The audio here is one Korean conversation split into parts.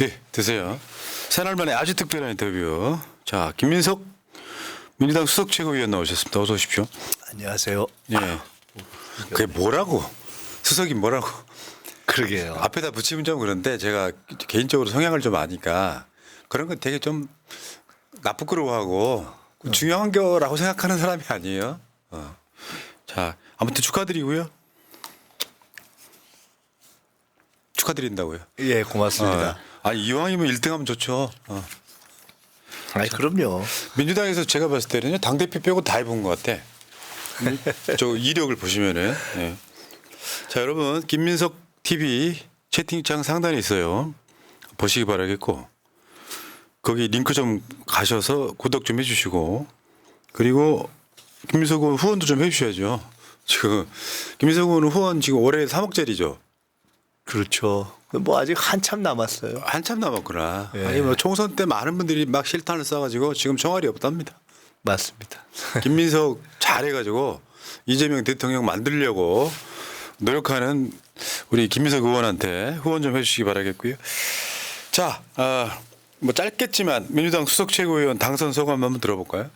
예, 드세요. 새날 만에 아주 특별한 인터뷰. 자, 김민석 민주당 수석 최고위원 나오셨습니다. 어서 오십시오. 안녕하세요. 예. 그게 뭐라고? 수석이 뭐라고? 그러게요. 앞에다 붙이면 좀 그런데 제가 개인적으로 성향을 좀 아니까 그런 건 되게 좀 나쁘끄러워하고 중요한 거라고 생각하는 사람이 아니에요. 자, 아무튼 축하드리고요. 축하드린다고요. 예, 고맙습니다. 아니 이왕이면 1등하면 좋죠. 아니 그럼요. 민주당에서 제가 봤을 때는요 당대표 빼고 다 해본 것 같아. 저 이력을 보시면은. 예. 자 여러분 김민석 TV 채팅창 상단에 있어요. 보시기 바라겠고 거기 링크 좀 가셔서 구독 좀 해주시고 그리고 김민석 의원 후원도 좀 해주셔야죠. 지금 김민석 의원은 후원 지금 올해 3억짜리죠. 그렇죠. 뭐 아직 한참 남았어요. 한참 남았구나. 예. 아니 뭐 총선 때 많은 분들이 막 실탄을 쏴가지고 지금 총알이 없답니다. 맞습니다. 김민석 잘해가지고 이재명 대통령 만들려고 노력하는 우리 김민석 의원한테 후원 좀 해주시기 바라겠고요. 자, 뭐 짧겠지만 민주당 수석 최고위원 당선 소감 한번 들어볼까요?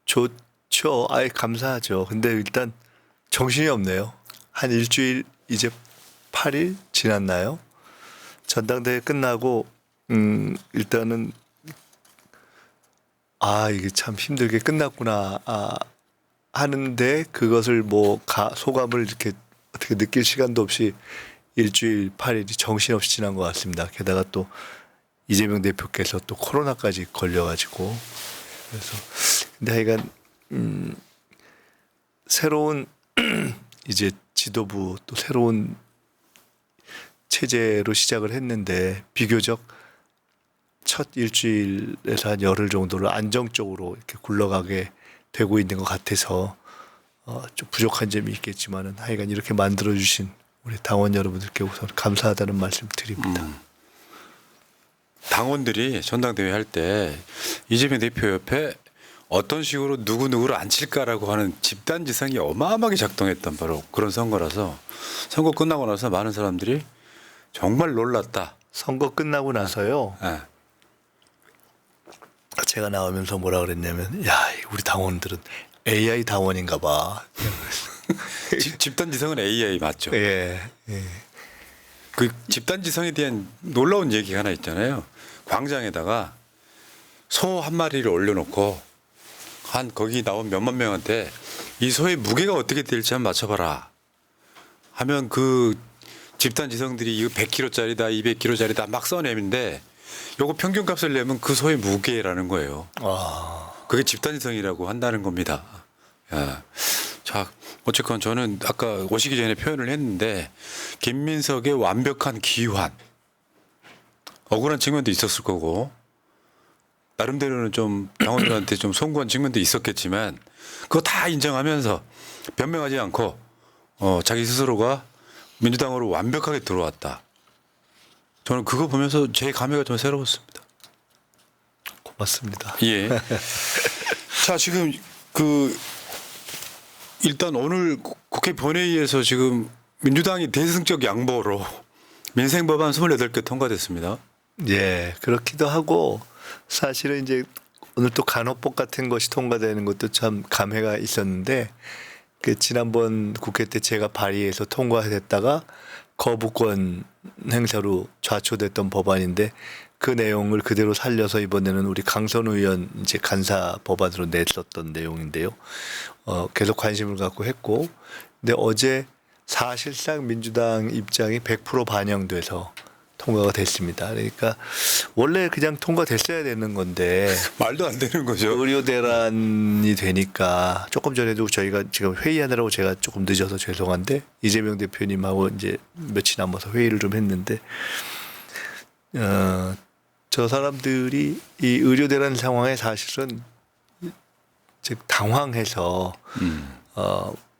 좋죠. 아예 감사하죠. 근데 일단 정신이 없네요. 한 일주일 이제 8일 지났나요? 전당대회 끝나고 일단은 이게 참 힘들게 끝났구나 하는데 그것을 뭐 소감을 이렇게 어떻게 느낄 시간도 없이 일주일 8일이 정신없이 지난 것 같습니다. 게다가 또 이재명 대표께서 또 코로나까지 걸려가지고 그래서 근데 하여간 새로운 이제 지도부 또 새로운 체제로 시작을 했는데 비교적 첫 일주일에서 한 열흘 정도를 안정적으로 이렇게 굴러가게 되고 있는 것 같아서 좀 부족한 점이 있겠지만은 하여간 이렇게 만들어 주신 우리 당원 여러분들께 우선 감사하다는 말씀 드립니다. 당원들이 전당대회 할 때 이재명 대표 옆에 어떤 식으로 누구누구를 앉힐까라고 하는 집단지성이 어마어마하게 작동했던 바로 그런 선거라서 선거 끝나고 나서 많은 사람들이 정말 놀랐다. 선거 끝나고 나서요. 예. 제가 나오면서 뭐라 그랬냐면 야 우리 당원들은 AI 당원인가 봐. 집단지성은 AI 맞죠? 예. 그 집단지성에 대한 놀라운 얘기가 하나 있잖아요. 광장에다가 소 한 마리를 올려놓고 거기 나온 몇만 명한테 이 소의 무게가 어떻게 될지 한번 맞춰봐라 하면 그 집단지성들이 이거 100kg짜리다 200kg짜리다 막 써내는데 요거 평균값을 내면 그 소의 무게라는 거예요. 그게 집단지성이라고 한다는 겁니다. 야. 자, 어쨌건 저는 아까 오시기 전에 표현을 했는데 김민석의 완벽한 기환 억울한 측면도 있었을 거고 나름대로는 좀 당원들한테 좀 송구한 측면도 있었겠지만 그거 다 인정하면서 변명하지 않고 자기 스스로가 민주당으로 완벽하게 들어왔다. 저는 그거 보면서 제 감회가 좀 새로웠습니다. 고맙습니다. 예. 자, 지금 일단 오늘 국회 본회의에서 지금 민주당이 대승적 양보로 민생법안 28개 통과됐습니다. 예, 그렇기도 하고 사실은 이제 오늘 또 간호법 같은 것이 통과되는 것도 참 감회가 있었는데 그 지난번 국회 때 제가 발의해서 통과됐다가 거부권 행사로 좌초됐던 법안인데 그 내용을 그대로 살려서 이번에는 우리 강선 의원 이제 간사 법안으로 냈었던 내용인데요. 계속 관심을 갖고 했고 근데 어제 사실상 민주당 입장이 100% 반영돼서 통과가 됐습니다. 그러니까 원래 그냥 통과됐어야 되는 건데 말도 안 되는 거죠. 의료 대란이 되니까 조금 전에도 저희가 지금 회의하느라고 제가 조금 늦어서 죄송한데 이재명 대표님하고 이제 며칠 남아서 회의를 좀 했는데 저 사람들이 이 의료 대란 상황에 사실은 즉 당황해서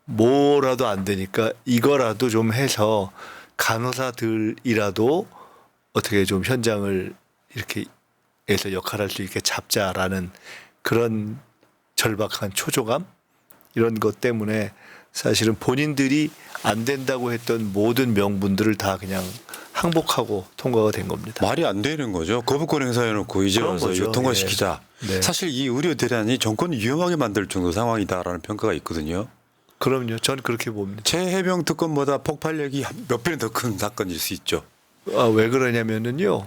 뭐라도 안 되니까 이거라도 좀 해서 간호사들이라도 어떻게 좀 현장을 이렇게 해서 역할할 수 있게 잡자라는 그런 절박한 초조감 이런 것 때문에 사실은 본인들이 안 된다고 했던 모든 명분들을 다 그냥 항복하고 통과가 된 겁니다. 말이 안 되는 거죠. 거부권 행사해놓고 이제 그런 와서 거죠. 이거 통과시키자. 네. 사실 이 의료 대란이 정권을 위험하게 만들 정도 상황이다라는 평가가 있거든요. 그럼요. 저는 그렇게 봅니다. 최해병 특검보다 폭발력이 몇 배는 더 큰 사건일 수 있죠. 왜 그러냐면은요.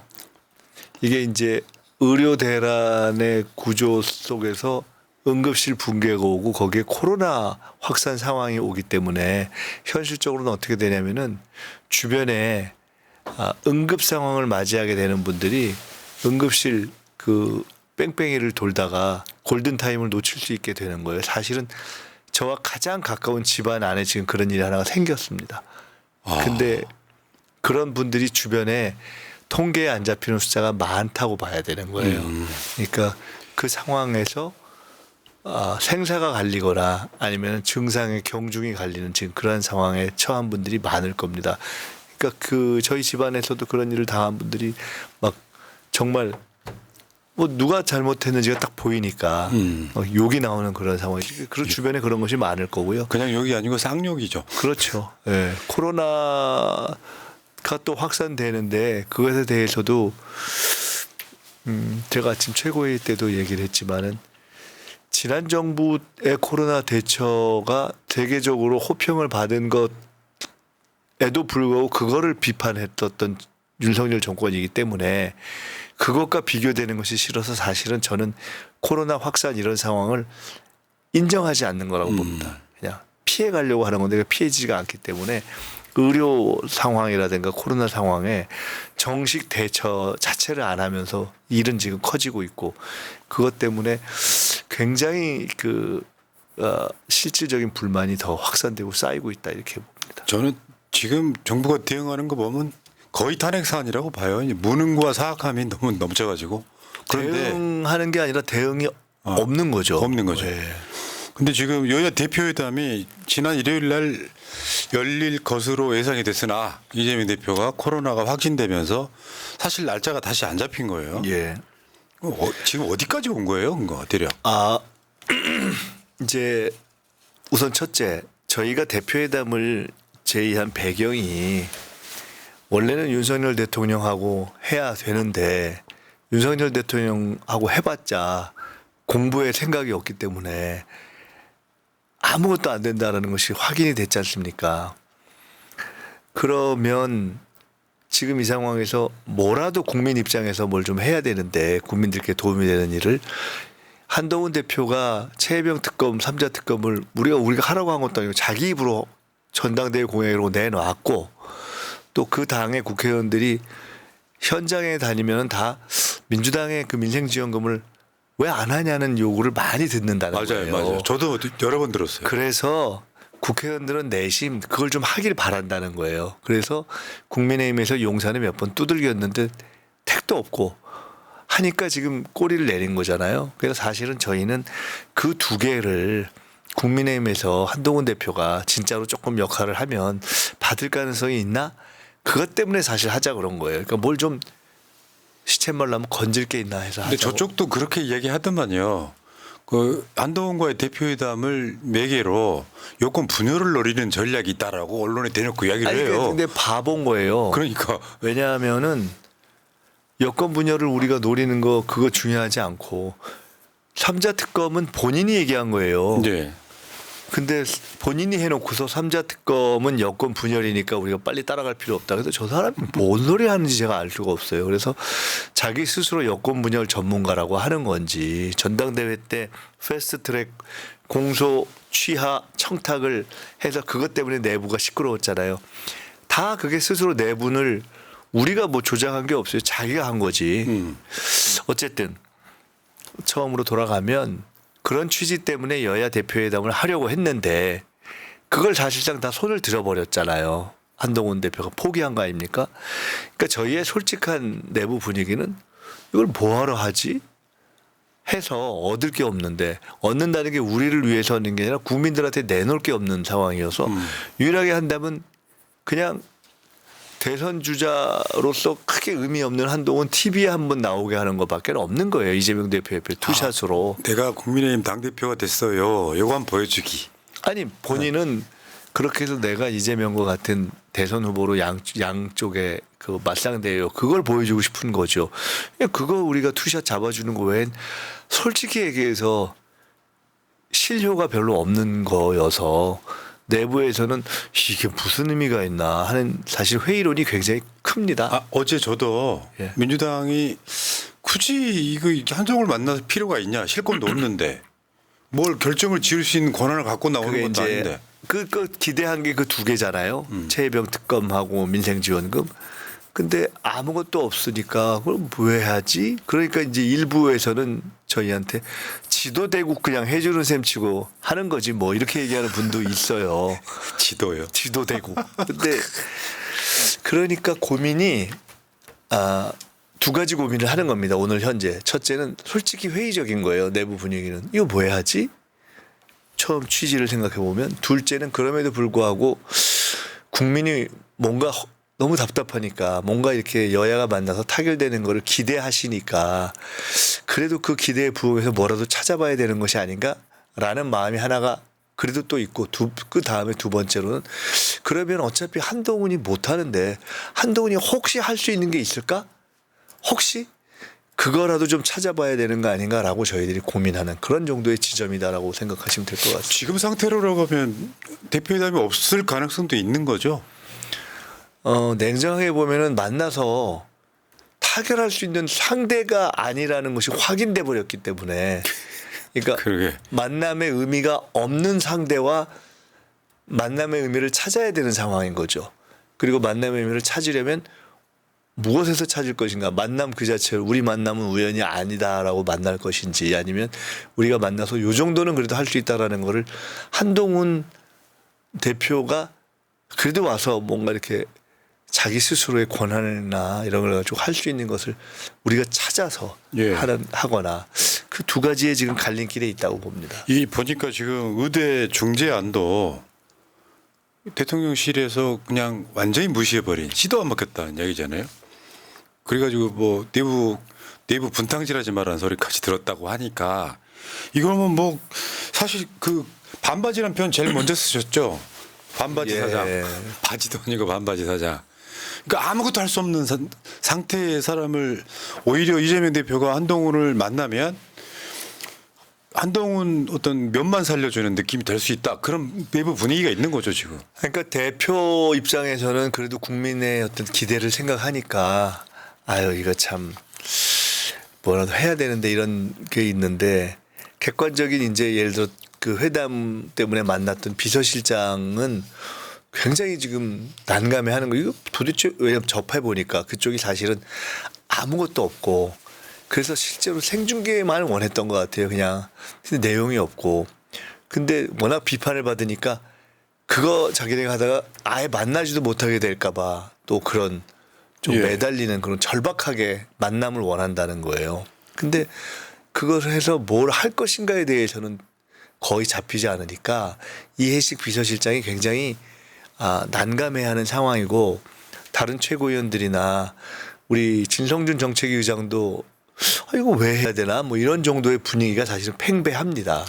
이게 이제 의료 대란의 구조 속에서 응급실 붕괴가 오고 거기에 코로나 확산 상황이 오기 때문에 현실적으로는 어떻게 되냐면은 주변에 응급 상황을 맞이하게 되는 분들이 응급실 그 뺑뺑이를 돌다가 골든타임을 놓칠 수 있게 되는 거예요. 사실은 저와 가장 가까운 집안 안에 지금 그런 일이 하나가 생겼습니다. 근데 그런 분들이 주변에 통계에 안 잡히는 숫자가 많다고 봐야 되는 거예요. 그러니까 그 상황에서 생사가 갈리거나 아니면 증상의 경중이 갈리는 지금 그런 상황에 처한 분들이 많을 겁니다. 그러니까 그 저희 집안에서도 그런 일을 당한 분들이 막 정말 뭐 누가 잘못했는지가 딱 보이니까 욕이 나오는 그런 상황이죠. 그리고 주변에 그런 것이 많을 거고요. 그냥 욕이 아니고 쌍욕이죠. 그렇죠. 예. 코로나가 또 확산되는데 그것에 대해서도 제가 아침 최고회의 때도 얘기를 했지만은 지난 정부의 코로나 대처가 세계적으로 호평을 받은 것에도 불구하고 그거를 비판했었던 윤석열 정권이기 때문에 그것과 비교되는 것이 싫어서 사실은 저는 코로나 확산 이런 상황을 인정하지 않는 거라고 봅니다. 그냥 피해 가려고 하는 건데 피해지지가 않기 때문에 의료 상황이라든가 코로나 상황에 정식 대처 자체를 안 하면서 일은 지금 커지고 있고 그것 때문에 굉장히 실질적인 불만이 더 확산되고 쌓이고 있다 이렇게 봅니다. 저는 지금 정부가 대응하는 거 보면 거의 탄핵 사안이라고 봐요. 무능과 사악함이 너무 넘쳐가지고. 그런데 대응하는 게 아니라 대응이 없는 거죠. 없는 거죠. 네. 근데 지금 여야 대표회담이 지난 일요일 날 열릴 것으로 예상이 됐으나 이재명 대표가 코로나가 확진되면서 사실 날짜가 다시 안 잡힌 거예요. 예. 지금 어디까지 온 거예요, 그거 대략? 이제 우선 첫째 저희가 대표회담을 제의한 배경이 원래는 윤석열 대통령하고 해야 되는데 윤석열 대통령하고 해봤자 공부에 생각이 없기 때문에 아무것도 안 된다라는 것이 확인이 됐지 않습니까? 그러면 지금 이 상황에서 뭐라도 국민 입장에서 뭘 좀 해야 되는데 국민들께 도움이 되는 일을 한동훈 대표가 최혜병 특검 3자 특검을 우리가 하라고 한 것도 아니고 자기 입으로 전당대회 공약으로 내놓았고 또 그 당의 국회의원들이 현장에 다니면 다 민주당의 그 민생지원금을 왜 안 하냐는 요구를 많이 듣는다는 거예요. 맞아요. 저도 여러 번 들었어요. 그래서 국회의원들은 내심 그걸 좀 하길 바란다는 거예요. 그래서 국민의힘에서 용산에 몇 번 두들겼는데 택도 없고 하니까 지금 꼬리를 내린 거잖아요. 그래서 사실은 저희는 그 두 개를 국민의힘에서 한동훈 대표가 진짜로 조금 역할을 하면 받을 가능성이 있나? 그것 때문에 사실 하자 그런 거예요. 그러니까 뭘 좀 시쳇말로 하면 건질 게 있나 해서 근데 하자고. 저쪽도 그렇게 이야기하더만요. 그 한동훈과의 대표회담을 매개로 여권 분열을 노리는 전략이 있다라고 언론에 대놓고 이야기를 아니 해요. 근데 바본 거예요. 그러니까 왜냐하면은 여권 분열을 우리가 노리는 거 그거 중요하지 않고 3자 특검은 본인이 얘기한 거예요. 이제 근데 본인이 해놓고서 3자 특검은 여권 분열이니까 우리가 빨리 따라갈 필요 없다. 그래서 저 사람이 뭔 소리 하는지 제가 알 수가 없어요. 그래서 자기 스스로 여권 분열 전문가라고 하는 건지 전당대회 때 패스트트랙 공소 취하 청탁을 해서 그것 때문에 내부가 시끄러웠잖아요. 다 그게 스스로 내분을 우리가 뭐 조장한 게 없어요. 자기가 한 거지. 어쨌든 처음으로 돌아가면 그런 취지 때문에 여야 대표회담을 하려고 했는데 그걸 사실상 다 손을 들어버렸잖아요. 한동훈 대표가 포기한 거 아닙니까? 그러니까 저희의 솔직한 내부 분위기는 이걸 뭐하러 하지? 해서 얻을 게 없는데 얻는다는 게 우리를 위해서 하는 게 아니라 국민들한테 내놓을 게 없는 상황이어서 유일하게 한다면 그냥 대선 주자로서 크게 의미 없는 한동훈 TV에 한번 나오게 하는 것밖에 없는 거예요. 이재명 대표의 투샷으로. 내가 국민의힘 당대표가 됐어요. 요거 한번 보여주기. 아니 본인은 그렇게 해서 내가 이재명과 같은 대선 후보로 양쪽에 그 맞상대예요. 그걸 보여주고 싶은 거죠. 그거 우리가 투샷 잡아주는 거 외엔 솔직히 얘기해서 실효가 별로 없는 거여서 내부에서는 이게 무슨 의미가 있나 하는 사실 회의론이 굉장히 큽니다. 아, 어제 저도 예. 민주당이 굳이 이거 한동훈을 만날 필요가 있냐, 실권도 없는데 뭘 결정을 지을 수 있는 권한을 갖고 나오는 그게 것도 이제 아닌데. 그 기대한 게 그 두 개잖아요. 최혜병 특검하고 민생지원금. 근데 아무것도 없으니까 그럼 왜 하지? 그러니까 이제 일부에서는 저희한테 지도대국 그냥 해주는 셈 치고 하는 거지 뭐 이렇게 얘기하는 분도 있어요. 지도요. 지도대국. 근데 그러니까 고민이 두 가지 고민을 하는 겁니다. 오늘 현재. 첫째는 솔직히 회의적인 거예요. 내부 분위기는. 이거 뭐 해야지? 처음 취지를 생각해 보면. 둘째는 그럼에도 불구하고 국민이 뭔가 너무 답답하니까 뭔가 이렇게 여야가 만나서 타결되는 거를 기대하시니까 그래도 그 기대에 부응해서 뭐라도 찾아봐야 되는 것이 아닌가라는 마음이 하나가 그래도 또 있고 그 다음에 두 번째로는 그러면 어차피 한동훈이 못하는데 한동훈이 혹시 할 수 있는 게 있을까? 혹시 그거라도 좀 찾아봐야 되는 거 아닌가라고 저희들이 고민하는 그런 정도의 지점이다라고 생각하시면 될 것 같습니다. 지금 상태로라고 하면 대표회담이 없을 가능성도 있는 거죠. 냉정하게 보면은 만나서 타결할 수 있는 상대가 아니라는 것이 확인돼 버렸기 때문에 그러니까 그러게. 만남의 의미가 없는 상대와 만남의 의미를 찾아야 되는 상황인 거죠. 그리고 만남의 의미를 찾으려면 무엇에서 찾을 것인가? 만남 그 자체를 우리 만남은 우연이 아니다라고 만날 것인지 아니면 우리가 만나서 요 정도는 그래도 할 수 있다라는 거를 한동훈 대표가 그래도 와서 뭔가 이렇게 자기 스스로의 권한이나 이런 걸 가지고 할 수 있는 것을 우리가 찾아서 예. 하거나 그 두 가지의 지금 갈림길에 있다고 봅니다. 이 보니까 지금 의대 중재안도 대통령실에서 그냥 완전히 무시해버린 시도 안 먹겠다는 얘기잖아요. 그래가지고 뭐 내부 분탕질하지 말라는 소리까지 들었다고 하니까 이거는 뭐 사실 그 반바지란 표현 제일 먼저 쓰셨죠. 반바지 예. 사장. 바지도 아니고 반바지 사장. 그러니까 아무것도 할 수 없는 상태의 사람을 오히려 이재명 대표가 한동훈을 만나면 한동훈 어떤 면만 살려주는 느낌이 될 수 있다. 그런 내부 분위기가 있는 거죠 지금. 그러니까 대표 입장에서는 그래도 국민의 어떤 기대를 생각하니까 아유 이거 참 뭐라도 해야 되는데 이런 게 있는데 객관적인 이제 예를 들어 그 회담 때문에 만났던 비서실장은 굉장히 지금 난감해하는 거 이거 도대체 왜냐면 접해 보니까 그쪽이 사실은 아무것도 없고 그래서 실제로 생중계만 원했던 것 같아요. 그냥 근데 내용이 없고 근데 워낙 비판을 받으니까 그거 자기네가 하다가 아예 만나지도 못하게 될까봐 또 그런 좀 예. 매달리는 그런 절박하게 만남을 원한다는 거예요. 근데 그걸 해서 뭘 할 것인가에 대해서는 거의 잡히지 않으니까 이해식 비서실장이 굉장히 난감해하는 상황이고 다른 최고위원들이나 우리 진성준 정책위 의장도 이거 왜 해야 되나 뭐 이런 정도의 분위기가 사실은 팽배합니다.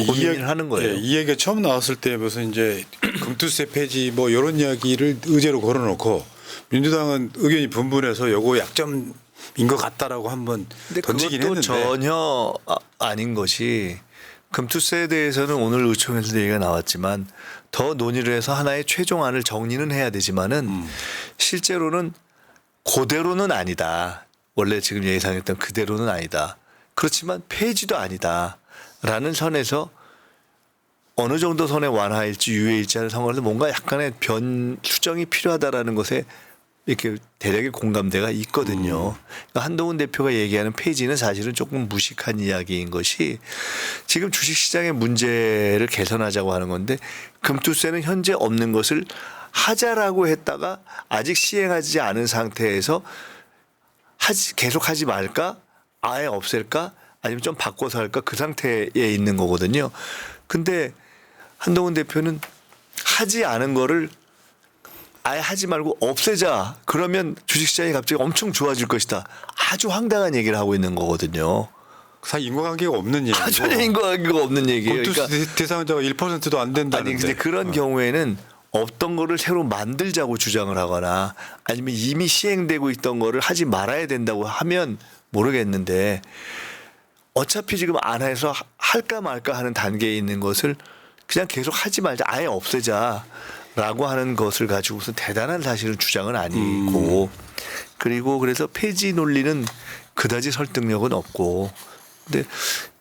고민을 하는 거예요. 예, 이 얘기가 처음 나왔을 때 무슨 이제 금투세 폐지 뭐 이런 이야기를 의제로 걸어놓고 민주당은 의견이 분분해서 요거 약점인 것 같다라고 한번 근데 던지긴 그것도 했는데 전혀 아닌 것이 금투세에 대해서는 오늘 의총에서도 얘기가 나왔지만 더 논의를 해서 하나의 최종안을 정리는 해야 되지만은 실제로는 그대로는 아니다. 원래 지금 예상했던 그대로는 아니다. 그렇지만 폐지도 아니다라는 선에서 어느 정도 선의 완화일지 유예일지 하는 상황에서 뭔가 약간의 수정이 필요하다라는 것에 이렇게 대략의 공감대가 있거든요. 그러니까 한동훈 대표가 얘기하는 폐지는 사실은 조금 무식한 이야기인 것이 지금 주식시장의 문제를 개선하자고 하는 건데 금투세는 현재 없는 것을 하자라고 했다가 아직 시행하지 않은 상태에서 계속 하지 말까? 아예 없앨까? 아니면 좀 바꿔서 할까? 그 상태에 있는 거거든요. 근데 한동훈 대표는 하지 않은 거를 아예 하지 말고 없애자. 그러면 주식시장이 갑자기 엄청 좋아질 것이다. 아주 황당한 얘기를 하고 있는 거거든요. 사실 인과관계가 없는 얘기고 전혀 인과관계가 없는 얘기예요. 검투 그러니까 대상자가 1%도 안 된다는데. 아니 근데 그런 경우에는 없던 거를 새로 만들자고 주장을 하거나 아니면 이미 시행되고 있던 거를 하지 말아야 된다고 하면 모르겠는데 어차피 지금 안 해서 할까 말까 하는 단계에 있는 것을 그냥 계속 하지 말자 아예 없애자라고 하는 것을 가지고서 대단한 사실은 주장은 아니고 그리고 그래서 폐지 논리는 그다지 설득력은 없고 근데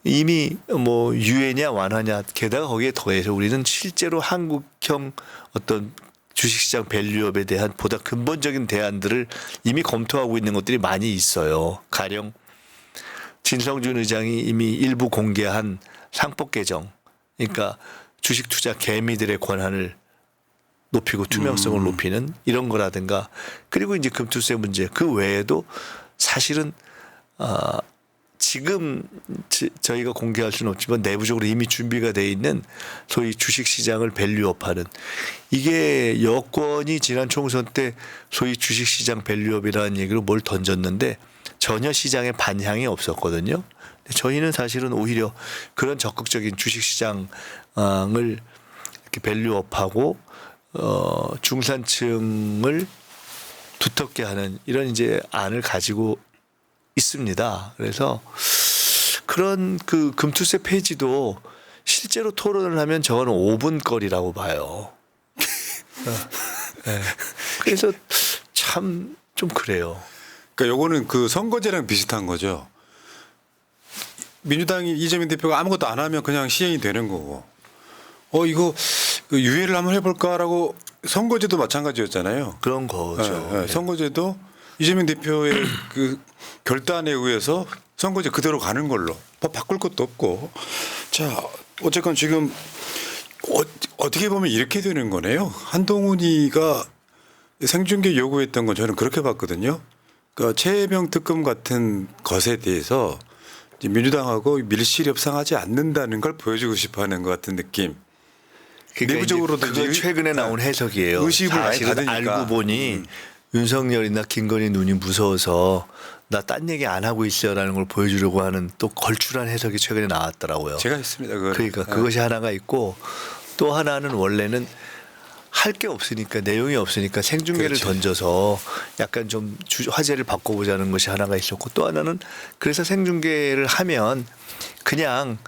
이미 뭐 유예냐 완화냐 게다가 거기에 더해서 우리는 실제로 한국형 어떤 주식시장 밸류업에 대한 보다 근본적인 대안들을 이미 검토하고 있는 것들이 많이 있어요. 가령 진성준 의장이 이미 일부 공개한 상법 개정 그러니까 주식 투자 개미들의 권한을 높이고 투명성을 높이는 이런 거라든가 그리고 이제 금투세 문제 그 외에도 사실은 지금 저희가 공개할 수는 없지만 내부적으로 이미 준비가 돼 있는 소위 주식시장을 밸류업하는 이게 여권이 지난 총선 때 소위 주식시장 밸류업이라는 얘기로 뭘 던졌는데 전혀 시장에 반향이 없었거든요. 저희는 사실은 오히려 그런 적극적인 주식시장을 이렇게 밸류업하고 중산층을 두텁게 하는 이런 이제 안을 가지고 있습니다. 그래서 그런 그 금투세 폐지도 실제로 토론을 하면 저거는 5분 거리라고 봐요. 네. 그래서 참 좀 그래요. 그러니까 요거는 그 선거제랑 비슷한 거죠. 민주당이 이재명 대표가 아무것도 안 하면 그냥 시행이 되는 거고. 이거 그 유예를 한번 해볼까라고 선거제도 마찬가지였잖아요. 그런 거죠. 네, 네. 선거제도 이재명 대표의 그 결단에 의해서 선거제 그대로 가는 걸로 뭐 바꿀 것도 없고. 자, 어쨌건 지금 어떻게 보면 이렇게 되는 거네요. 한동훈이가 생중계 요구했던 건 저는 그렇게 봤거든요. 그러니까 최혜병 특검 같은 것에 대해서 이제 민주당하고 밀실 협상하지 않는다는 걸 보여주고 싶어하는 것 같은 느낌. 그러니까 내부적으로도 그거 최근에 나온 해석이에요. 의식을 많이 사실은 받으니까. 알고 보니 윤석열이나 김건희 눈이 무서워서 나 딴 얘기 안 하고 있어라는 걸 보여주려고 하는 또 걸출한 해석이 최근에 나왔더라고요. 제가 했습니다. 그걸. 그러니까 그것이 하나가 있고 또 하나는 원래는 할 게 없으니까 내용이 없으니까 생중계를 그렇지. 던져서 약간 좀 화제를 바꿔보자는 것이 하나가 있었고 또 하나는 그래서 생중계를 하면 그냥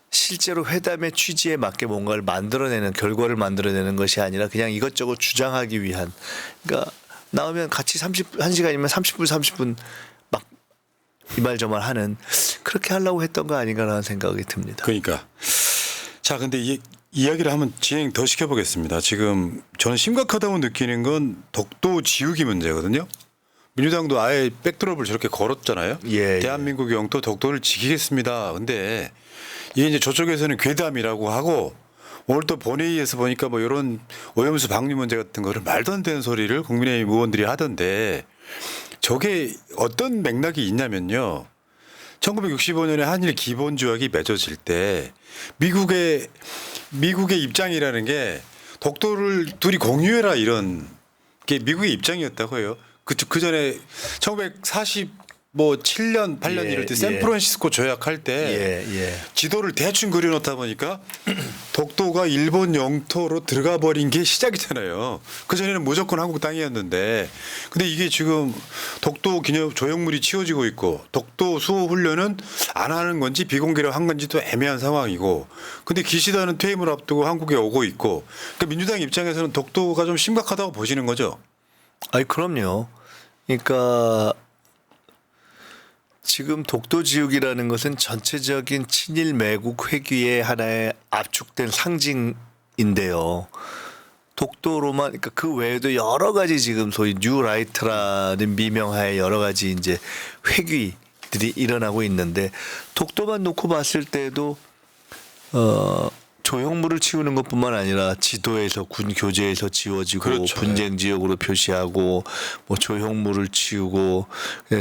실제로 회담의 취지에 맞게 뭔가를 만들어내는 결과를 만들어내는 것이 아니라 그냥 이것저것 주장하기 위한 그러니까 나오면 같이 1시간이면 30분 막 이말저말 하는 그렇게 하려고 했던 거 아닌가라는 생각이 듭니다. 그러니까. 자, 근데 이야기를 한번 진행 더 시켜보겠습니다. 지금 저는 심각하다고 느끼는 건 독도 지우기 문제거든요. 민주당도 아예 백드롭을 저렇게 걸었잖아요. 예, 대한민국의 영토 독도를 지키겠습니다. 근데 이게 이제 저쪽에서는 괴담이라고 하고 오늘 또 본회의에서 보니까 뭐 이런 오염수 방류 문제 같은 거를 말도 안 되는 소리를 국민의힘 의원들이 하던데 저게 어떤 맥락이 있냐면요. 1965년에 한일 기본조약이 맺어질 때 미국의 입장이라는 게 독도를 둘이 공유해라 이런 게 미국의 입장이었다고 해요. 그 전에 1947년 8년 이럴 때 샌프란시스코 조약할 때 지도를 대충 그려놓다 보니까 독도가 일본 영토로 들어가 버린 게 시작이잖아요. 그 전에는 무조건 한국 땅이었는데, 근데 이게 지금 독도 기념 조형물이 치워지고 있고 독도 수호 훈련은 안 하는 건지 비공개로 한 건지도 애매한 상황이고, 근데 기시다는 퇴임을 앞두고 한국에 오고 있고, 그러니까 민주당 입장에서는 독도가 좀 심각하다고 보시는 거죠. 아니 그럼요. 그러니까 지금 독도 지우기라는 것은 전체적인 친일 매국 회귀의 하나의 압축된 상징인데요. 독도로만 그러니까 그 외에도 여러 가지 지금 소위 뉴라이트라는 미명하에 여러 가지 이제 회귀들이 일어나고 있는데 독도만 놓고 봤을 때도 조형물을 치우는 것뿐만 아니라 지도에서 군 교재에서 지워지고 그렇죠. 분쟁 지역으로 표시하고 뭐 조형물을 치우고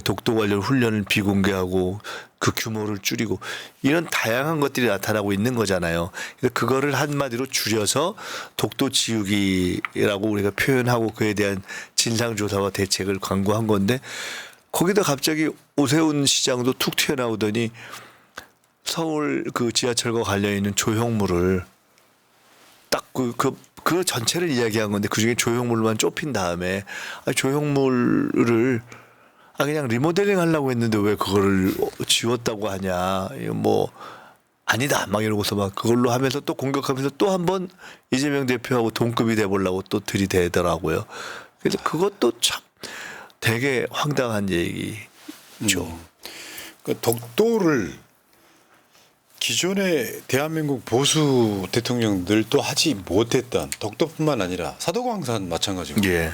독도 관련 훈련을 비공개하고 그 규모를 줄이고 이런 다양한 것들이 나타나고 있는 거잖아요. 그래서 그거를 한마디로 줄여서 독도 지우기라고 우리가 표현하고 그에 대한 진상조사와 대책을 강구한 건데 거기다 갑자기 오세훈 시장도 툭 튀어나오더니 서울 그 지하철과 관련 있는 조형물을 딱 그 전체를 이야기한 건데 그중에 조형물만 좁힌 다음에 조형물을 그냥 리모델링 하려고 했는데 왜 그거를 지웠다고 하냐. 이거 뭐 아니다 막 이러고서 막 그걸로 하면서 또 공격하면서 또 한 번 이재명 대표하고 동급이 돼보려고 또 들이대더라고요. 그래서 그것도 참 되게 황당한 얘기죠. 그 독도를 기존의 대한민국 보수 대통령들도 하지 못했던 독도뿐만 아니라 사도광산 마찬가지고 예.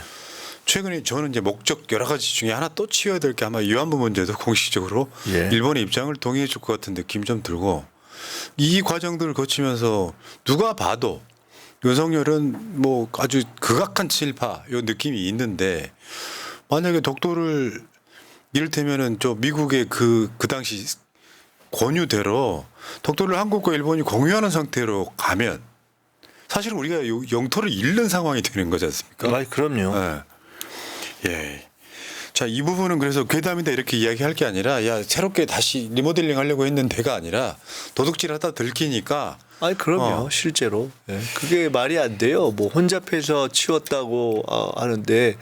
최근에 저는 이제 목적 여러 가지 중에 하나 또 치워야 될 게 아마 위안부 문제도 공식적으로 예. 일본의 입장을 동의해 줄 것 같은 느낌이 좀 들고 이 과정들을 거치면서 누가 봐도 윤석열은 뭐 아주 극악한 친일파 요 느낌이 있는데 만약에 독도를 이를테면은 저 미국의 그 당시 권유대로 독도를 한국과 일본이 공유하는 상태로 가면 사실은 우리가 영토를 잃는 상황이 되는 거지 않습니까? 그럼요. 예. 예. 자, 이 부분은 그래서 괴담이다 이렇게 이야기할 게 아니라 야, 새롭게 다시 리모델링 하려고 했는 데가 아니라 도둑질 하다 들키니까 그럼요. 실제로. 예. 그게 말이 안 돼요. 뭐 혼잡해서 치웠다고 하는데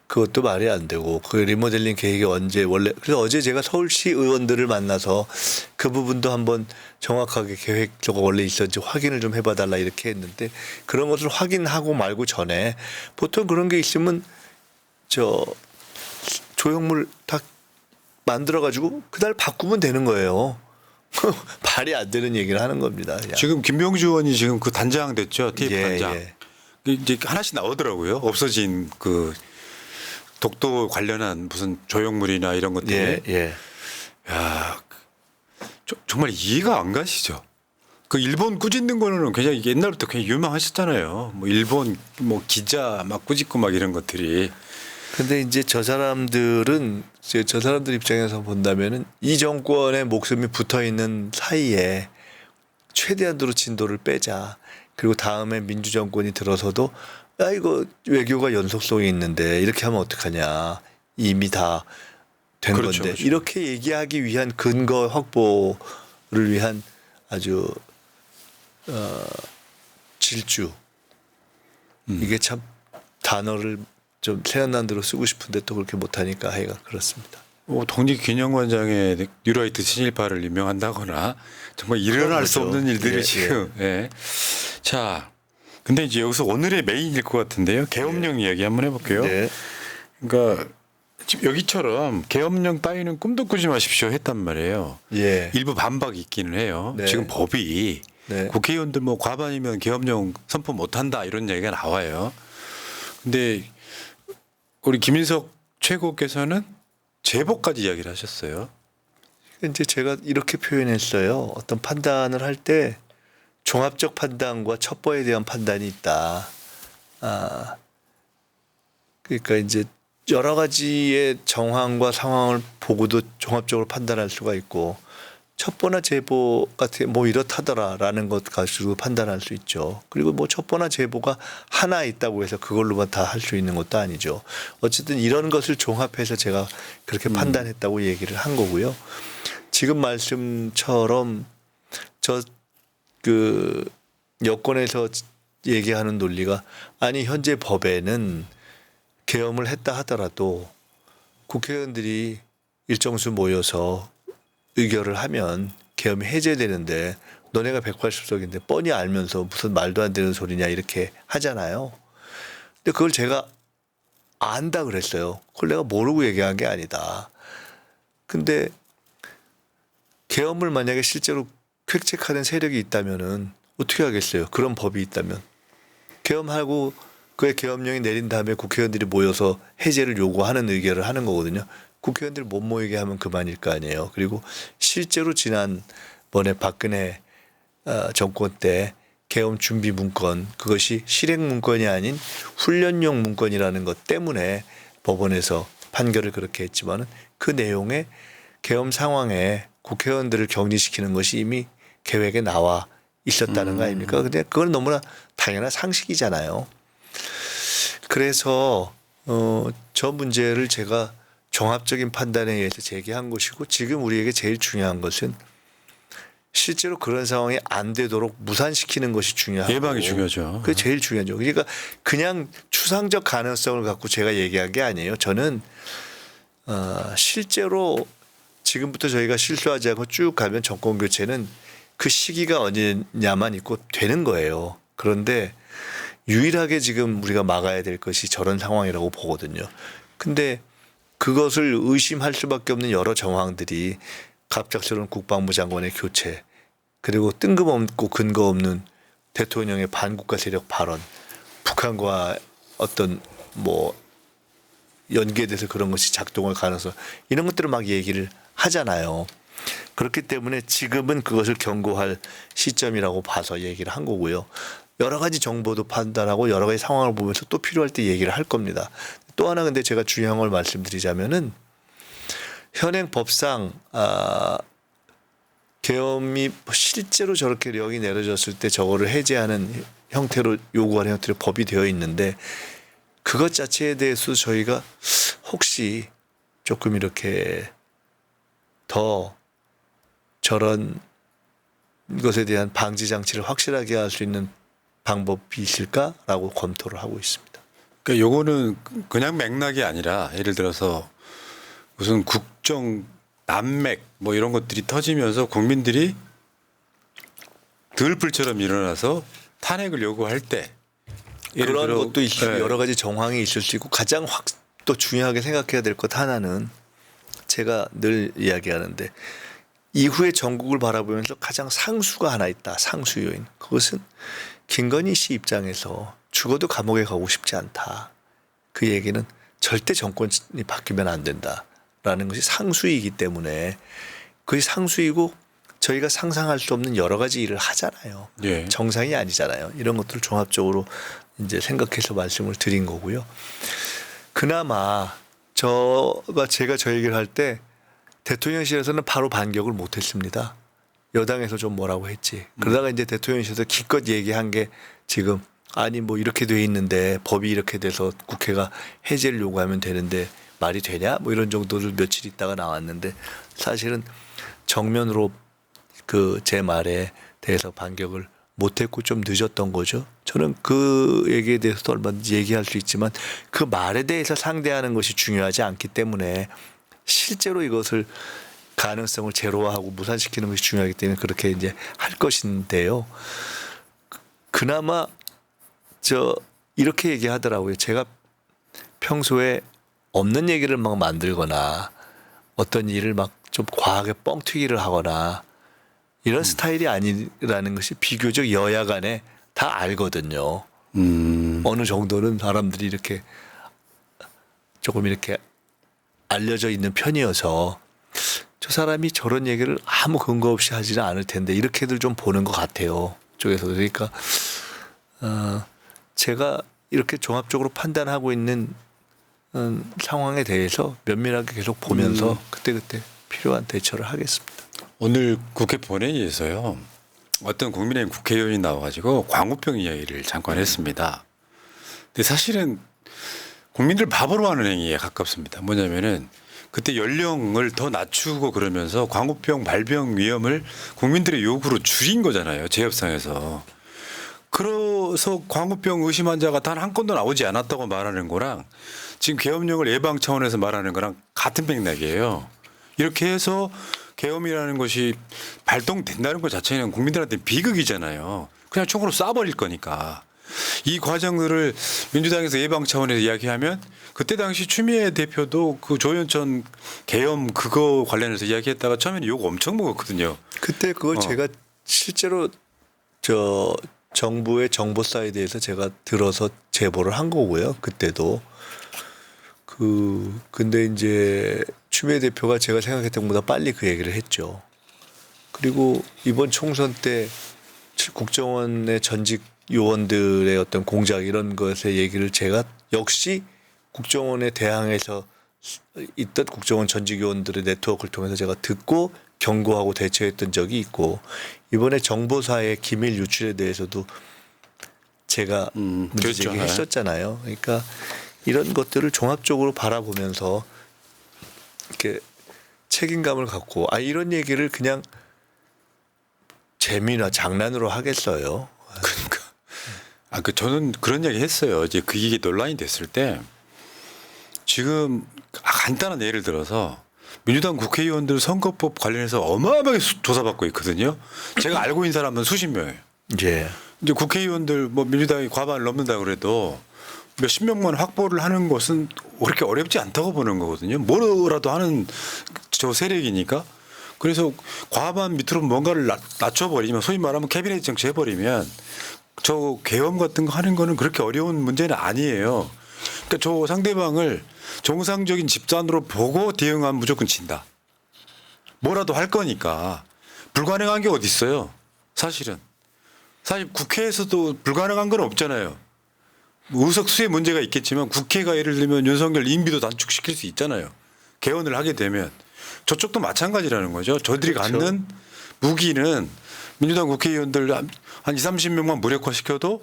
그것도 말이 안 되고 그 리모델링 계획이 언제 원래 그래서 어제 제가 서울시 의원들을 만나서 그 부분도 한번 정확하게 계획적으로 원래 있었는지 확인을 좀 해봐달라 이렇게 했는데 그런 것을 확인하고 말고 전에 보통 그런 게 있으면 저 조형물 다 만들어가지고 그날 바꾸면 되는 거예요. 말이 안 되는 얘기를 하는 겁니다. 그냥. 지금 김병주 의원이 지금 그 단장 됐죠. TF 예, 단장. 예. 이제 하나씩 나오더라고요. 없어진 그 독도 관련한 무슨 조형물이나 이런 것들이. 예, 예. 야, 정말 이해가 안 가시죠? 그 일본 꾸짖는 거는 그냥 옛날부터 그냥 유명하셨잖아요. 뭐 일본 뭐 기자 막 꾸짖고 막 이런 것들이. 근데 이제 저 사람들 입장에서 본다면은 이 정권의 목숨이 붙어 있는 사이에 최대한으로 진도를 빼자. 그리고 다음에 민주정권이 들어서도 이거 외교가 연속성이 있는데 이렇게 하면 어떡하냐. 이미 다 된 그렇죠, 건데. 그렇죠. 이렇게 얘기하기 위한 근거 확보를 위한 아주 질주. 이게 참 단어를 좀 생각난 대로 쓰고 싶은데 또 그렇게 못하니까 하여간 그렇습니다. 독립기념관장에 뉴라이트 친일파를 임명한다거나 정말 일어날 수 거죠. 없는 일들이 예, 지금. 예. 자, 근데 이제 여기서 오늘의 메인일 것 같은데요. 계엄령 이야기 한번 해볼게요. 네. 그러니까 지금 여기처럼 계엄령 따위는 꿈도 꾸지 마십시오 했단 말이에요. 예. 일부 반박이 있기는 해요. 네. 지금 법이 네. 국회의원들 뭐 과반이면 계엄령 선포 못한다 이런 얘기가 나와요. 근데 우리 김인석 최고께서는 제보까지 이야기를 하셨어요. 이제 제가 이렇게 표현했어요. 어떤 판단을 할 때 종합적 판단과 첩보에 대한 판단이 있다. 그러니까 이제 여러 가지의 정황과 상황을 보고도 종합적으로 판단할 수가 있고 첩보나 제보 같은 뭐 이렇다더라라는 것 가지고 판단할 수 있죠. 그리고 뭐 첩보나 제보가 하나 있다고 해서 그걸로만 다 할 수 있는 것도 아니죠. 어쨌든 이런 것을 종합해서 제가 그렇게 판단했다고 얘기를 한 거고요. 지금 말씀처럼 그 여권에서 얘기하는 논리가 아니 현재 법에는 계엄을 했다 하더라도 국회의원들이 일정수 모여서 의결을 하면 계엄이 해제되는데 너네가 180석인데 뻔히 알면서 무슨 말도 안 되는 소리냐 이렇게 하잖아요. 근데 그걸 제가 안다 그랬어요. 그걸 내가 모르고 얘기한 게 아니다. 근데 계엄을 만약에 실제로 획책하는 세력이 있다면은 어떻게 하겠어요? 그런 법이 있다면. 계엄하고 그의 계엄령이 내린 다음에 국회의원들이 모여서 해제를 요구하는 의결을 하는 거거든요. 국회의원들 못 모이게 하면 그만일 거 아니에요. 그리고 실제로 지난번에 박근혜 정권 때 계엄 준비 문건 그것이 실행 문건이 아닌 훈련용 문건이라는 것 때문에 법원에서 판결을 그렇게 했지만은 그 내용에 계엄 상황에 국회의원들을 격리시키는 것이 이미 계획에 나와 있었다는 거 아닙니까? 근데 그건 너무나 당연한 상식이잖아요. 그래서 저 문제를 제가 종합적인 판단에 의해서 제기한 것이고 지금 우리에게 제일 중요한 것은 실제로 그런 상황이 안 되도록 무산시키는 것이 중요하고 예방이 중요하죠. 그게 제일 중요하죠. 그러니까 그냥 추상적 가능성을 갖고 제가 얘기한 게 아니에요. 저는 실제로 지금부터 저희가 실수하지 않고 쭉 가면 정권 교체는 그 시기가 언제냐만 있고 되는 거예요. 그런데 유일하게 지금 우리가 막아야 될 것이 저런 상황이라고 보거든요. 근데 그것을 의심할 수밖에 없는 여러 정황들이 갑작스러운 국방부 장관의 교체, 그리고 뜬금없고 근거 없는 대통령의 반국가 세력 발언, 북한과 어떤 뭐 연계돼서 그런 것이 작동할 가능성, 이런 것들을 막 얘기를 하잖아요. 그렇기 때문에 지금은 그것을 경고할 시점이라고 봐서 얘기를 한 거고요. 여러 가지 정보도 판단하고 여러 가지 상황을 보면서 또 필요할 때 얘기를 할 겁니다. 또 하나 근데 제가 중요한 걸 말씀드리자면은 현행 법상 계엄이 실제로 저렇게 령이 내려졌을 때 저거를 해제하는 형태로 요구하는 형태로 법이 되어 있는데 그것 자체에 대해서 저희가 혹시 조금 이렇게 더 저런 것에 대한 방지 장치를 확실하게 할 수 있는 방법이 있을까라고 검토를 하고 있습니다. 그러니까 요거는 그냥 맥락이 아니라 예를 들어서 무슨 국정 난맥 뭐 이런 것들이 터지면서 국민들이 들불처럼 일어나서 탄핵을 요구할 때 예를 그런 들어 것도 있고 네. 여러 가지 정황이 있을 수 있고 가장 또 중요하게 생각해야 될 것 하나는 제가 늘 이야기하는데 이후에 전국을 바라보면서 가장 상수가 하나 있다. 상수 요인. 그것은 김건희 씨 입장에서 죽어도 감옥에 가고 싶지 않다. 그 얘기는 절대 정권이 바뀌면 안 된다라는 것이 상수이기 때문에 그게 상수이고 저희가 상상할 수 없는 여러 가지 일을 하잖아요. 예. 정상이 아니잖아요. 이런 것들을 종합적으로 이제 생각해서 말씀을 드린 거고요. 그나마 제가 저 얘기를 할 때 대통령실에서는 바로 반격을 못 했습니다. 여당에서 좀 뭐라고 했지. 그러다가 이제 대통령실에서 기껏 얘기한 게 지금 아니 뭐 이렇게 돼 있는데 법이 이렇게 돼서 국회가 해제를 요구하면 되는데 말이 되냐? 뭐 이런 정도를 며칠 있다가 나왔는데 사실은 정면으로 그 제 말에 대해서 반격을 못했고 좀 늦었던 거죠. 저는 그 얘기에 대해서도 얼마든지 얘기할 수 있지만 그 말에 대해서 상대하는 것이 중요하지 않기 때문에 실제로 이것을 가능성을 제로화하고 무산시키는 것이 중요하기 때문에 그렇게 이제 할 것인데요. 그나마 이렇게 얘기하더라고요. 제가 평소에 없는 얘기를 막 만들거나 어떤 일을 막 좀 과하게 뻥튀기를 하거나 이런 스타일이 아니라는 것이 비교적 여야 간에 다 알거든요. 어느 정도는 사람들이 이렇게 조금 이렇게 알려져 있는 편이어서 저 사람이 저런 얘기를 아무 근거 없이 하지는 않을 텐데 이렇게들 좀 보는 것 같아요. 쪽에서. 그러니까 제가 이렇게 종합적으로 판단하고 있는 상황에 대해서 면밀하게 계속 보면서 그때그때 필요한 대처를 하겠습니다. 오늘 국회 본회의에서요. 어떤 국민의힘 국회의원이 나와가지고 광우병 이야기를 잠깐 했습니다. 근데 사실은 국민들 바보로 하는 행위에 가깝습니다. 뭐냐면은 그때 연령을 더 낮추고 그러면서 광우병 발병 위험을 국민들의 요구로 줄인 거잖아요. 재협상에서. 그래서 광우병 의심 환자가 단 한 건도 나오지 않았다고 말하는 거랑 지금 계엄령을 예방 차원에서 말하는 거랑 같은 맥락이에요. 이렇게 해서 계엄이라는 것이 발동된다는 것 자체는 국민들한테 비극이잖아요. 그냥 총으로 쏴버릴 거니까. 이 과정들을 민주당에서 예방 차원에서 이야기하면 그때 당시 추미애 대표도 그 조현천 계엄 그거 관련해서 이야기했다가 처음에는 욕 엄청 먹었거든요. 그때 그걸 제가 실제로 정부의 정보 사이드에서 제가 들어서 제보를 한 거고요. 그때도. 근데 이제 추미애 대표가 제가 생각했던 것보다 빨리 그 얘기를 했죠. 그리고 이번 총선 때 국정원의 전직 요원들의 어떤 공작 이런 것의 얘기를 제가 역시 국정원에 대항해서 있던 국정원 전직 요원들의 네트워크를 통해서 제가 듣고 경고하고 대처했던 적이 있고 이번에 정보사의 기밀 유출에 대해서도 제가 문제 제기했었잖아요. 그러니까 이런 것들을 종합적으로 바라보면서 이렇게 책임감을 갖고 이런 얘기를 그냥 재미나 장난으로 하겠어요. 그러니까 저는 그런 이야기 했어요. 이제 이게 논란이 됐을 때 지금 간단한 예를 들어서 민주당 국회의원들 선거법 관련해서 어마어마하게 조사받고 있거든요. 제가 알고 있는 사람은 수십 명이에요. 예. 이제 국회의원들 뭐 민주당이 과반을 넘는다 그래도 몇십 명만 확보를 하는 것은 그렇게 어렵지 않다고 보는 거거든요. 뭐라도 하는 저 세력이니까. 그래서 과반 밑으로 뭔가를 낮춰버리면 소위 말하면 캐비넷 정치해버리면 저 계엄 같은 거 하는 거는 그렇게 어려운 문제는 아니에요. 그러니까 저 상대방을 정상적인 집단으로 보고 대응하면 무조건 진다. 뭐라도 할 거니까 불가능한 게 어디 있어요. 사실 국회에서도 불가능한 건 없잖아요. 의석수에 문제가 있겠지만 국회가 예를 들면 윤석열 임기도 단축시킬 수 있잖아요. 개헌을 하게 되면 저쪽도 마찬가지라는 거죠. 저들이 그렇죠. 갖는 무기는 민주당 국회의원들 한 20, 30명만 무력화시켜도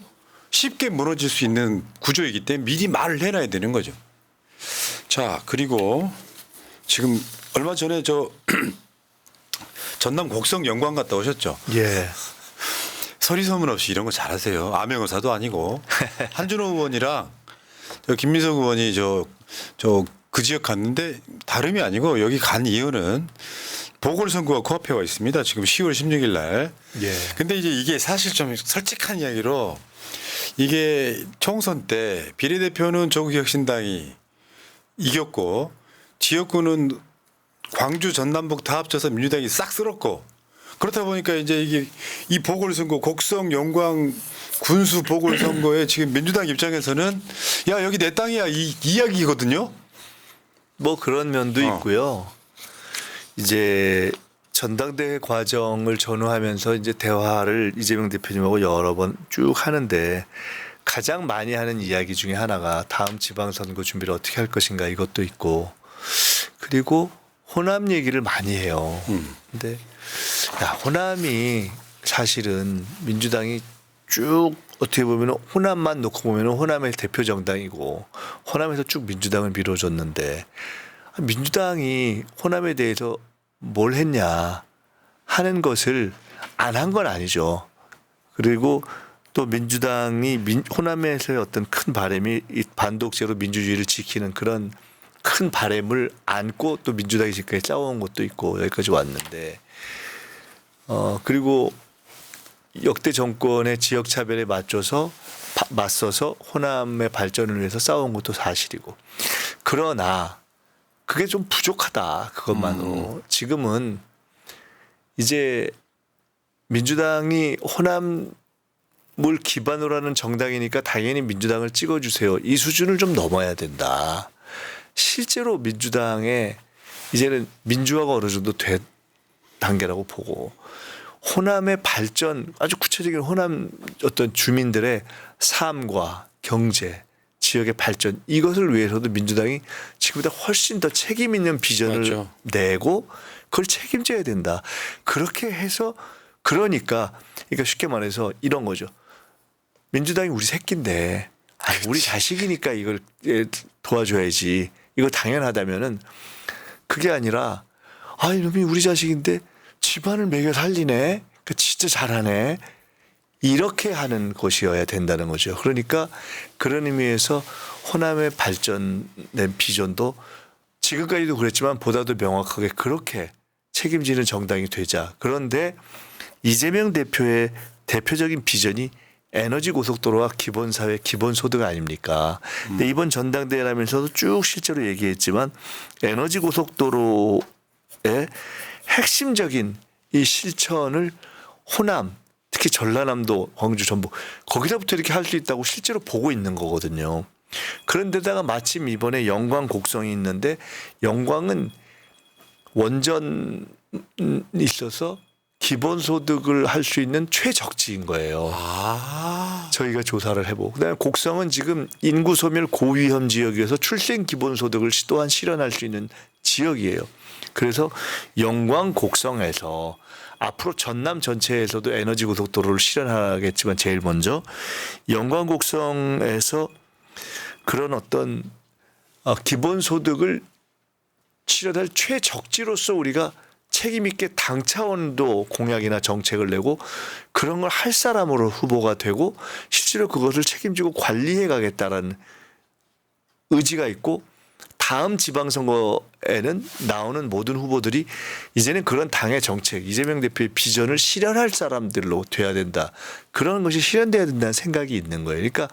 쉽게 무너질 수 있는 구조이기 때문에 미리 말을 해놔야 되는 거죠. 자, 그리고 지금 얼마 전에 저 전남 곡성 영광 갔다 오셨죠? 예. 서리소문 없이 이런 거 잘하세요. 암행어사도 아니고. 한준호 의원이랑 김민석 의원이 그 지역 갔는데 다름이 아니고 여기 간 이유는 보궐선거가 코앞에 와 있습니다. 지금 10월 16일 날. 예. 근데 이제 이게 사실 좀 솔직한 이야기로 이게 총선 때 비례대표는 조국혁신당이 이겼고 지역구는 광주 전남북 다 합쳐서 민주당이 싹 쓸었고 그렇다 보니까 이제 이게 이 보궐선거 곡성 영광 군수 보궐선거에 지금 민주당 입장에서는 야 여기 내 땅이야 이 이야기거든요. 뭐 그런 면도 있고요. 이제 전당대회 과정을 전후하면서 이제 대화를 이재명 대표님하고 여러 번 쭉 하는데 가장 많이 하는 이야기 중에 하나가 다음 지방선거 준비를 어떻게 할 것인가 이것도 있고 그리고 호남 얘기를 많이 해요. 근데 호남이 사실은 민주당이 쭉 어떻게 보면 호남만 놓고 보면 호남의 대표 정당이고 호남에서 쭉 민주당을 밀어줬는데 민주당이 호남에 대해서 뭘 했냐 하는 것을 안 한 건 아니죠. 그리고 또 민주당이 호남에서의 어떤 큰 바람이 이 반독재로 민주주의를 지키는 그런 큰 바람을 안고 또 민주당이 지금까지 싸워온 것도 있고 여기까지 왔는데 그리고 역대 정권의 지역 차별에 맞서서 호남의 발전을 위해서 싸운 것도 사실이고 그러나 그게 좀 부족하다 그것만으로 지금은 이제 민주당이 호남을 기반으로 하는 정당이니까 당연히 민주당을 찍어주세요 이 수준을 좀 넘어야 된다. 실제로 민주당의 이제는 민주화가 어느 정도 된 단계라고 보고 호남의 발전 아주 구체적인 호남 어떤 주민들의 삶과 경제 지역의 발전 이것을 위해서도 민주당이 지금보다 훨씬 더 책임 있는 비전을 맞죠. 내고 그걸 책임져야 된다. 그렇게 해서 그러니까 쉽게 말해서 이런 거죠. 민주당이 우리 새끼인데 우리 자식이니까 이걸 도와줘야지. 이거 당연하다면은 그게 아니라 이놈이 우리 자식인데 집안을 먹여 살리네. 진짜 잘하네. 이렇게 하는 것이어야 된다는 거죠. 그러니까 그런 의미에서 호남의 발전된 비전도 지금까지도 그랬지만 보다도 명확하게 그렇게 책임지는 정당이 되자. 그런데 이재명 대표의 대표적인 비전이 에너지 고속도로와 기본사회 기본소득 아닙니까? 근데 이번 전당대회라면서도 쭉 실제로 얘기했지만 에너지 고속도로의 핵심적인 이 실천을 호남 특히 전라남도 광주 전북 거기서부터 이렇게 할 수 있다고 실제로 보고 있는 거거든요. 그런데다가 마침 이번에 영광 곡성이 있는데 영광은 원전이 있어서 기본소득을 할 수 있는 최적지인 거예요. 저희가 조사를 해보고 그다음에 곡성은 지금 인구 소멸 고위험 지역이어서 출생 기본소득을 또한 실현할 수 있는 지역이에요. 그래서 영광 곡성에서 앞으로 전남 전체에서도 에너지 고속도로를 실현하겠지만 제일 먼저 영광 곡성에서 그런 어떤 기본소득을 실현할 최적지로서 우리가 책임 있게 당 차원도 공약이나 정책을 내고 그런 걸 할 사람으로 후보가 되고 실제로 그것을 책임지고 관리해 가겠다라는 의지가 있고 다음 지방선거에는 나오는 모든 후보들이 이제는 그런 당의 정책, 이재명 대표의 비전을 실현할 사람들로 돼야 된다. 그런 것이 실현돼야 된다는 생각이 있는 거예요. 그러니까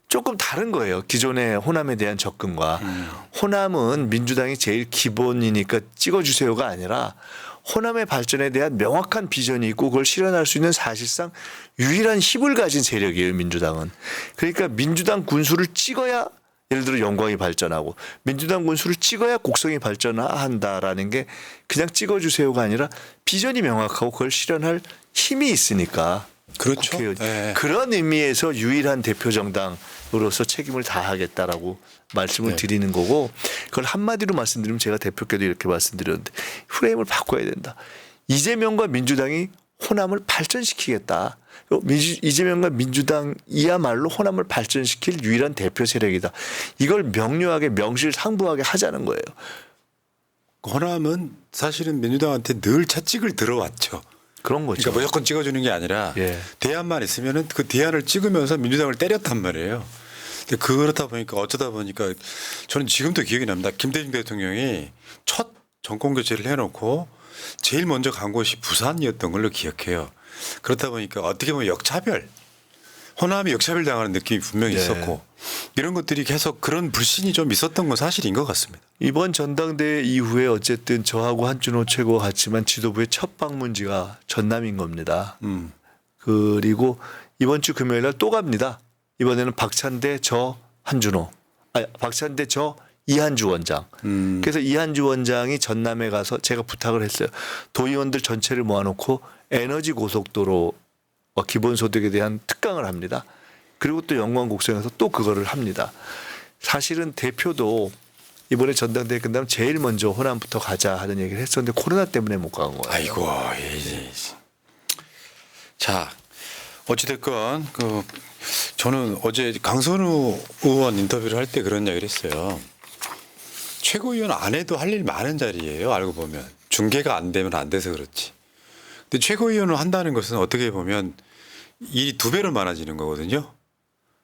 조금 다른 거예요. 기존의 호남에 대한 접근과. 호남은 민주당이 제일 기본이니까 찍어주세요가 아니라 호남의 발전에 대한 명확한 비전이 있고 그걸 실현할 수 있는 사실상 유일한 힘을 가진 세력이에요. 민주당은. 그러니까 민주당 군수를 찍어야 예를 들어 영광이 발전하고 민주당 군수를 찍어야 곡성이 발전한다라는 게 그냥 찍어주세요가 아니라 비전이 명확하고 그걸 실현할 힘이 있으니까. 그렇죠. 국회의원. 네. 그런 의미에서 유일한 대표 정당으로서 책임을 다하겠다라고 말씀을 네. 드리는 거고 그걸 한마디로 말씀드리면 제가 대표께도 이렇게 말씀드렸는데 프레임을 바꿔야 된다. 이재명과 민주당이 호남을 발전시키겠다. 이재명과 민주당이야말로 호남을 발전시킬 유일한 대표 세력이다. 이걸 명료하게 명실상부하게 하자는 거예요. 호남은 사실은 민주당한테 늘 채찍을 들어왔죠. 그런 거죠. 그러니까 무조건 찍어주는 게 아니라 예. 대안만 있으면은 그 대안을 찍으면서 민주당을 때렸단 말이에요. 근데 그렇다 보니까 어쩌다 보니까 저는 지금도 기억이 납니다. 김대중 대통령이 첫 정권 교체를 해놓고 제일 먼저 간 곳이 부산이었던 걸로 기억해요. 그렇다 보니까 어떻게 보면 역차별, 호남이 역차별 당하는 느낌이 분명히 네. 있었고 이런 것들이 계속 그런 불신이 좀 있었던 건 사실인 것 같습니다. 이번 전당대회 이후에 어쨌든 저하고 한준호 최고가 같지만 지도부의 첫 방문지가 전남인 겁니다. 그리고 이번 주 금요일 날 또 갑니다. 이번에는 박찬대 저 한준호. 박찬대 저 이한주 원장. 그래서 이한주 원장이 전남에 가서 제가 부탁을 했어요. 도의원들 전체를 모아놓고 에너지 고속도로 기본소득에 대한 특강을 합니다. 그리고 또 영광 곡성에서 또 그거를 합니다. 사실은 대표도 이번에 전당대회 끝나면 제일 먼저 호남부터 가자 하는 얘기를 했었는데 코로나 때문에 못 간 거예요. 아이고, 자 어찌됐건 저는 어제 강선우 의원 인터뷰를 할 때 그런 이야기를 했어요. 최고위원 안 해도 할 일 많은 자리예요. 알고 보면 중계가 안 되면 안 돼서 그렇지. 근데 최고위원을 한다는 것은 어떻게 보면 일이 두 배로 많아지는 거거든요.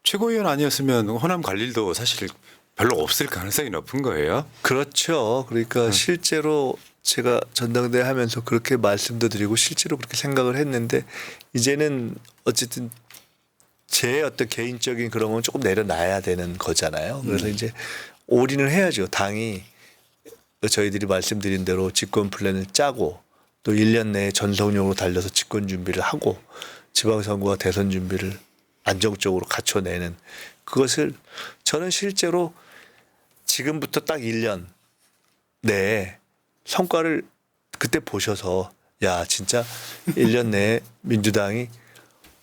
최고위원 아니었으면 호남 갈 일도 사실 별로 없을 가능성이 높은 거예요. 그렇죠. 그러니까 실제로 제가 전당대회 하면서 그렇게 말씀도 드리고 실제로 그렇게 생각을 했는데 이제는 어쨌든 제 어떤 개인적인 그런 건 조금 내려놔야 되는 거잖아요. 그래서 이제 올인을 해야죠. 당이 저희들이 말씀드린 대로 집권 플랜을 짜고 또 1년 내에 전속력으로 달려서 집권 준비를 하고 지방선거와 대선 준비를 안정적으로 갖춰내는 그것을 저는 실제로 지금부터 딱 1년 내에 성과를 그때 보셔서 야 진짜 1년 내에 민주당이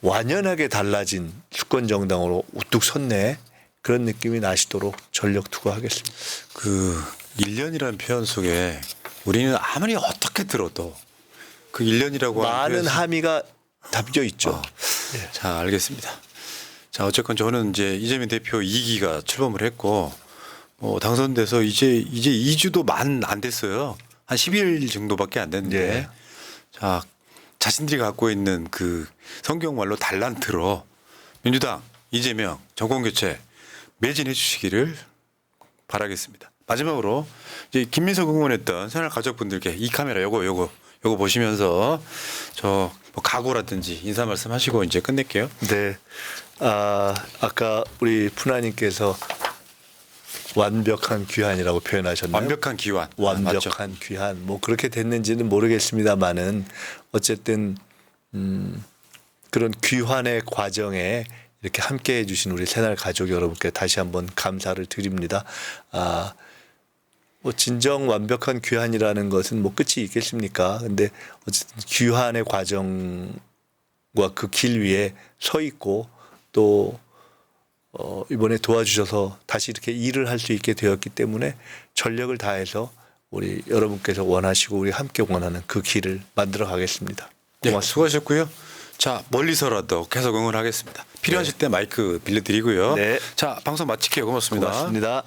완연하게 달라진 수권 정당으로 우뚝 섰네 그런 느낌이 나시도록 전력 투구하겠습니다. 그 1년이라는 표현 속에 우리는 아무리 어떻게 들어도 그 1년이라고 많은 함의가 담겨 있죠. 자, 알겠습니다. 자, 어쨌건 저는 이제 이재명 대표 2기가 출범을 했고 당선돼서 이제 2주도 만 안 됐어요. 한 10일 정도밖에 안 됐는데 네. 자, 자신들이 갖고 있는 그 성경말로 달란트로 민주당 이재명 정권 교체 매진해 주시기를 바라겠습니다. 마지막으로 이제 김민석 응원했던 새날 가족분들께 이 카메라 요거 보시면서 저 뭐 각오라든지 인사 말씀하시고 이제 끝낼게요. 네. 아까 우리 푸나님께서 완벽한 귀환이라고 표현하셨나요? 완벽한 기환. 완벽한 귀환. 뭐 그렇게 됐는지는 모르겠습니다만은 어쨌든 그런 귀환의 과정에 이렇게 함께 해주신 우리 새날 가족 여러분께 다시 한번 감사를 드립니다. 뭐 진정 완벽한 귀환이라는 것은 뭐 끝이 있겠습니까? 근데 어쨌든 귀환의 과정과 그 길 위에 서 있고 또 이번에 도와주셔서 다시 이렇게 일을 할 수 있게 되었기 때문에 전력을 다해서 우리 여러분께서 원하시고 우리 함께 원하는 그 길을 만들어 가겠습니다. 네, 고맙습니다. 수고하셨고요. 자, 멀리서라도 계속 응원하겠습니다. 필요하실 때 마이크 빌려드리고요. 네. 자, 방송 마칠게요. 고맙습니다. 고맙습니다.